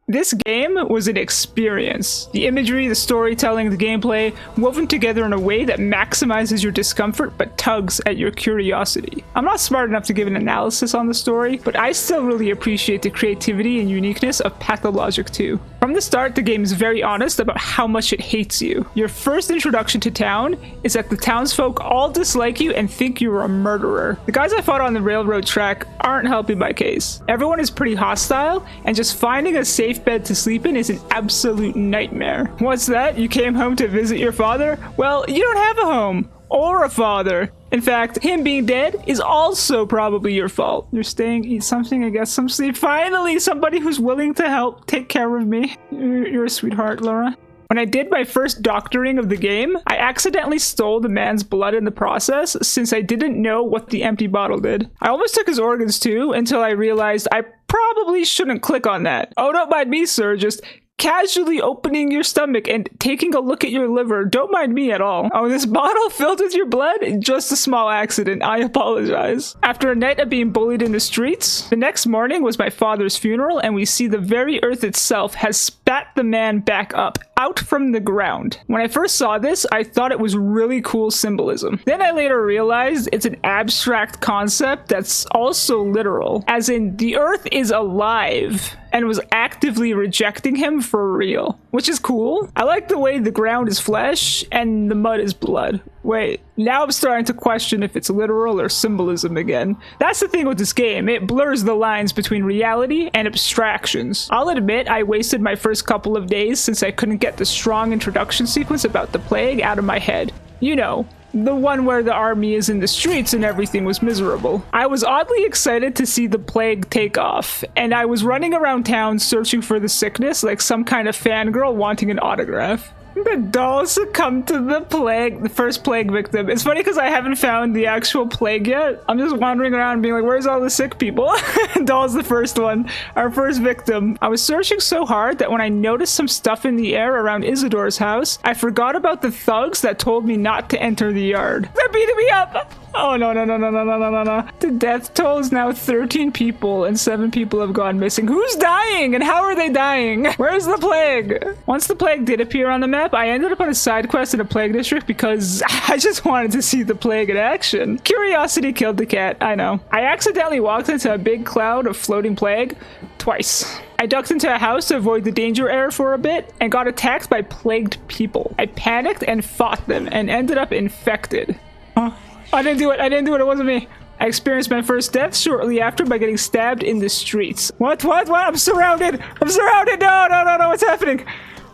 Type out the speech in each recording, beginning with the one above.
This game was an experience. The imagery, the storytelling, the gameplay, woven together in a way that maximizes your discomfort but tugs at your curiosity. I'm not smart enough to give an analysis on the story, but I still really appreciate the creativity and uniqueness of Pathologic 2. From the start, the game is very honest about how much it hates you. Your first introduction to town is that the townsfolk all dislike you and think you're a murderer. The guys I fought on the railroad track aren't helping my case. Everyone is pretty hostile, and just finding a safe bed to sleep in is an absolute nightmare. What's that? You came home to visit your father? Well, you don't have a home or a father. In fact, him being dead is also probably your fault. You're staying, eat something, and get some sleep. Finally, somebody who's willing to help take care of me. You're a sweetheart, Laura. When I did my first doctoring of the game, I accidentally stole the man's blood in the process since I didn't know what the empty bottle did. I almost took his organs too until I realized I probably shouldn't click on that. Oh, don't mind me, sir. Just casually opening your stomach and taking a look at your liver. Don't mind me at all. Oh, this bottle filled with your blood? Just a small accident. I apologize. After a night of being bullied in the streets, the next morning was my father's funeral, and we see the very earth itself has spat the man back up, out from the ground. When I first saw this, I thought it was really cool symbolism. Then I later realized it's an abstract concept that's also literal, as in the earth is alive and was actively rejecting him for real, which is cool. I like the way the ground is flesh and the mud is blood. Wait, now I'm starting to question if it's literal or symbolism again. That's the thing with this game, it blurs the lines between reality and abstractions. I'll admit I wasted my first couple of days since I couldn't get the strong introduction sequence about the plague out of my head. You know, the one where the army is in the streets and everything was miserable. I was oddly excited to see the plague take off, and I was running around town searching for the sickness like some kind of fangirl wanting an autograph. The doll succumbed to the plague, the first plague victim. It's funny because I haven't found the actual plague yet. I'm just wandering around being like, where's all the sick people? Doll's the first one, our first victim. I was searching so hard that when I noticed some stuff in the air around Isidore's house, I forgot about the thugs that told me not to enter the yard. They're beating me up! Oh, no. The death toll is now 13 people and 7 people have gone missing. Who's dying and how are they dying? Where's the plague? Once the plague did appear on the map, I ended up on a side quest in a plague district because I just wanted to see the plague in action. Curiosity killed the cat, I know. I accidentally walked into a big cloud of floating plague twice. I ducked into a house to avoid the danger area for a bit and got attacked by plagued people. I panicked and fought them and ended up infected. Huh? I didn't do it, it wasn't me. I experienced my first death shortly after by getting stabbed in the streets. What? I'm surrounded! No, what's happening?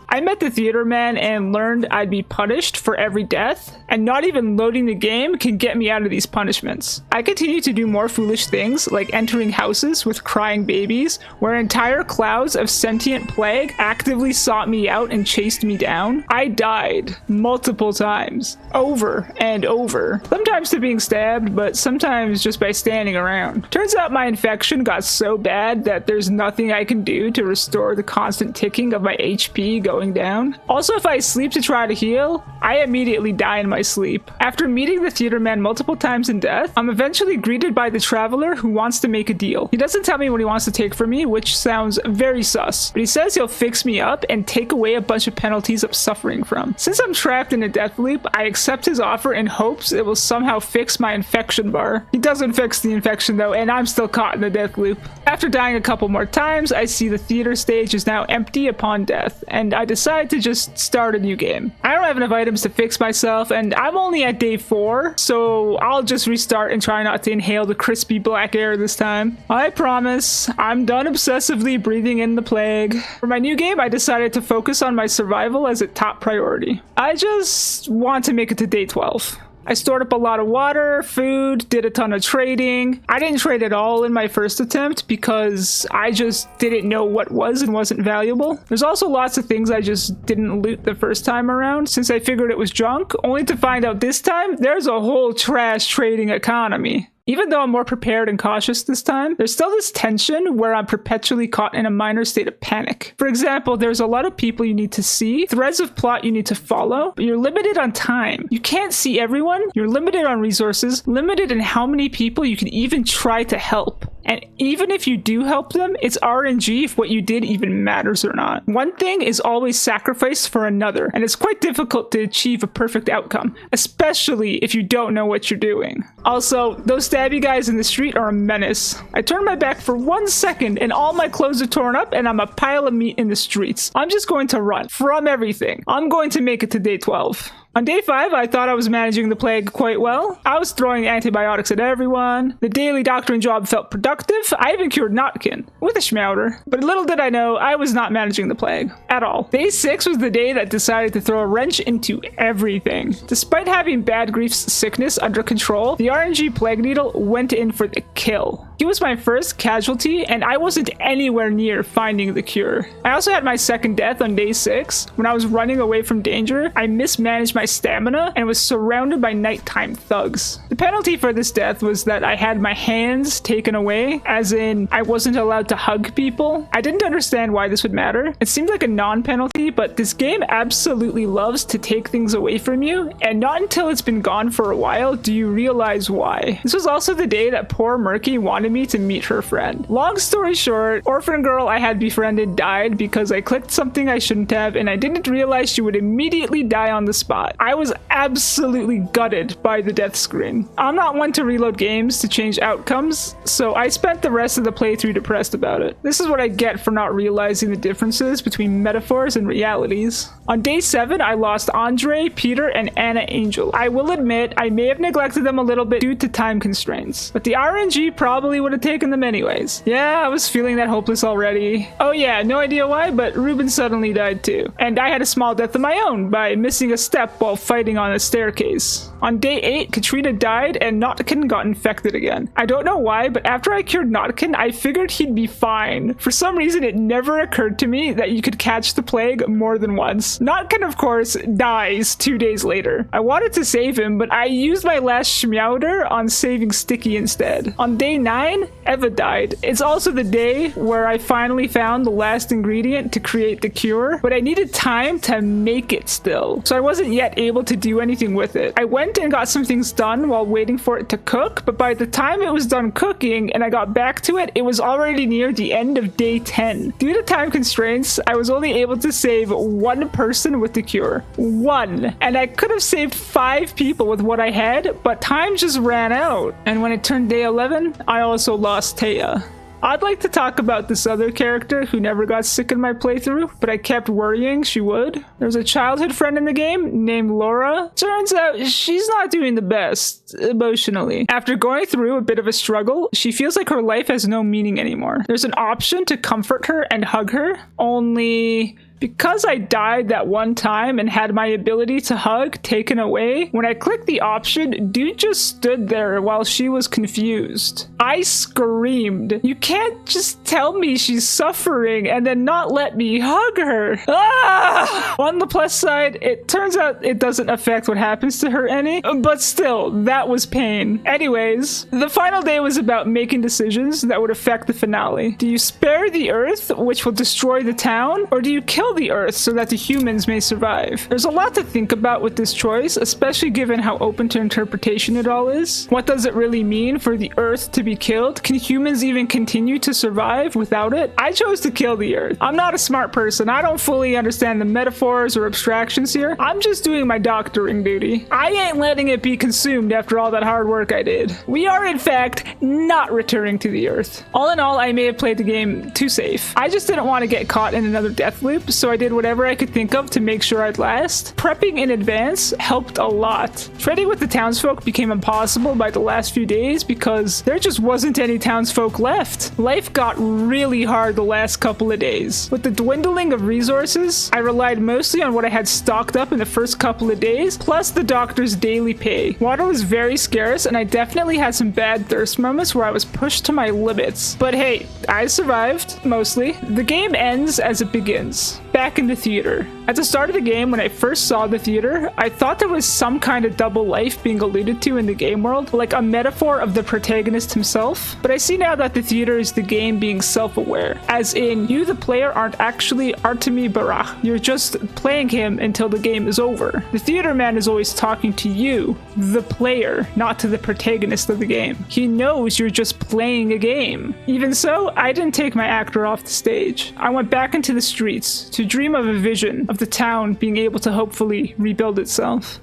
I met the theater man and learned I'd be punished for every death, and not even loading the game can get me out of these punishments. I continue to do more foolish things, like entering houses with crying babies, where entire clouds of sentient plague actively sought me out and chased me down. I died multiple times, over and over. Sometimes to being stabbed, but sometimes just by standing around. Turns out my infection got so bad that there's nothing I can do to restore the constant ticking of my HP going down. Also, if I sleep to try to heal, I immediately die in my sleep. After meeting the theater man multiple times in death, I'm eventually greeted by the traveler who wants to make a deal. He doesn't tell me what he wants to take from me, which sounds very sus, but he says he'll fix me up and take away a bunch of penalties I'm suffering from. Since I'm trapped in a death loop, I accept his offer in hopes it will somehow fix my infection bar. He doesn't fix the infection though, and I'm still caught in the death loop. After dying a couple more times, I see the theater stage is now empty upon death, and I decide to just start a new game. I don't have enough items to fix myself, and I'm only at day 4, so I'll just restart and try not to inhale the crispy black air this time. I promise, I'm done obsessively breathing in the plague. For my new game, I decided to focus on my survival as a top priority. I just want to make it to day 12. I stored up a lot of water, food, did a ton of trading. I didn't trade at all in my first attempt because I just didn't know what was and wasn't valuable. There's also lots of things I just didn't loot the first time around since I figured it was junk, only to find out this time there's a whole trash trading economy. Even though I'm more prepared and cautious this time, there's still this tension where I'm perpetually caught in a minor state of panic. For example, there's a lot of people you need to see, threads of plot you need to follow, but you're limited on time. You can't see everyone, you're limited on resources, limited in how many people you can even try to help. And even if you do help them, it's RNG if what you did even matters or not. One thing is always sacrificed for another, and it's quite difficult to achieve a perfect outcome, especially if you don't know what you're doing. Also, those stabby guys in the street are a menace. I turn my back for 1 second and all my clothes are torn up and I'm a pile of meat in the streets. I'm just going to run from everything. I'm going to make it to day 12. On day 5, I thought I was managing the plague quite well. I was throwing antibiotics at everyone. The daily doctoring job felt productive. I even cured Notkin with a schmouter. But little did I know, I was not managing the plague at all. Day 6 was the day that decided to throw a wrench into everything. Despite having Bad Grief's sickness under control, the RNG Plague Needle went in for the kill. He was my first casualty, and I wasn't anywhere near finding the cure. I also had my second death on day 6. When I was running away from danger, I mismanaged my stamina and was surrounded by nighttime thugs. The penalty for this death was that I had my hands taken away, as in I wasn't allowed to hug people. I didn't understand why this would matter. It seemed like a non-penalty, but this game absolutely loves to take things away from you, and not until it's been gone for a while do you realize why. This was also the day that poor Murky wanted me to meet her friend. Long story short, orphan girl I had befriended died because I clicked something I shouldn't have, and I didn't realize she would immediately die on the spot. I was absolutely gutted by the death screen. I'm not one to reload games to change outcomes, so I spent the rest of the playthrough depressed about it. This is what I get for not realizing the differences between metaphors and realities. On day 7, I lost Andre, Peter, and Anna Angel. I will admit, I may have neglected them a little bit due to time constraints, but the RNG probably would have taken them anyways. Yeah, I was feeling that hopeless already. Oh yeah, no idea why, but Ruben suddenly died too. And I had a small death of my own by missing a step while fighting on a staircase. On day 8, Katrina died and Notkin got infected again. I don't know why, but after I cured Notkin, I figured he'd be fine. For some reason, it never occurred to me that you could catch the plague more than once. Notkin, of course, dies 2 days later. I wanted to save him, but I used my last schmouter on saving Sticky instead. On day 9, Eva died. It's also the day where I finally found the last ingredient to create the cure, but I needed time to make it still, so I wasn't yet able to do anything with it. I went and got some things done while waiting for it to cook, but by the time it was done cooking and I got back to it, it was already near the end of day 10. Due to time constraints, I was only able to save one person with the cure. One. And I could have saved 5 people with what I had, but time just ran out. And when it turned day 11, I also lost Taya. I'd like to talk about this other character who never got sick in my playthrough, but I kept worrying she would. There's a childhood friend in the game named Laura. Turns out she's not doing the best emotionally. After going through a bit of a struggle, she feels like her life has no meaning anymore. There's an option to comfort her and hug her, only because I died that one time and had my ability to hug taken away, when I clicked the option, dude just stood there while she was confused. I screamed. You can't just tell me she's suffering and then not let me hug her. Ah! On the plus side, it turns out it doesn't affect what happens to her any, but still, that was pain. Anyways, the final day was about making decisions that would affect the finale. Do you spare the Earth, which will destroy the town, or do you kill the Earth so that the humans may survive? There's a lot to think about with this choice, especially given how open to interpretation it all is. What does it really mean for the Earth to be killed? Can humans even continue to survive without it? I chose to kill the Earth. I'm not a smart person. I don't fully understand the metaphors or abstractions here. I'm just doing my doctoring duty. I ain't letting it be consumed after all that hard work I did. We are, in fact, not returning to the Earth. All in all, I may have played the game too safe. I just didn't want to get caught in another death loop, so I did whatever I could think of to make sure I'd last. Prepping in advance helped a lot. Trading with the townsfolk became impossible by the last few days because there just wasn't any townsfolk left. Life got really hard the last couple of days. With the dwindling of resources, I relied mostly on what I had stocked up in the first couple of days, plus the doctor's daily pay. Water was very scarce, and I definitely had some bad thirst moments where I was pushed to my limits. But hey, I survived, mostly. The game ends as it begins. Back back in the theater. At the start of the game, when I first saw the theater, I thought there was some kind of double life being alluded to in the game world, like a metaphor of the protagonist himself. But I see now that the theater is the game being self-aware, as in, you the player aren't actually Artemi Barach. You're just playing him until the game is over. The theater man is always talking to you, the player, not to the protagonist of the game. He knows you're just playing a game. Even so, I didn't take my actor off the stage. I went back into the streets to dream of a vision of the town being able to hopefully rebuild itself.